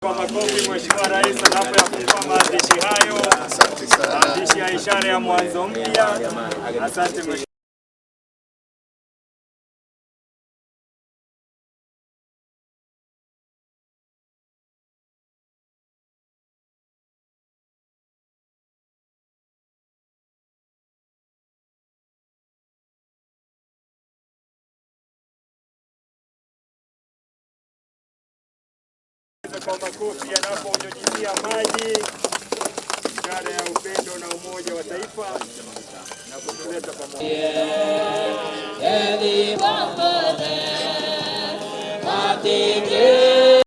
Kwa makofi Mheshimiwa Rais anapoyafunga maandishi hayo. Asante sana. Maandishi ya ishara ya mwanzo mpya. Asante Mheshimiwa. Kwa makofi yanaponyunyizia maji, ishara ya upendo na umoja wa taifa na kutuleta pamoja.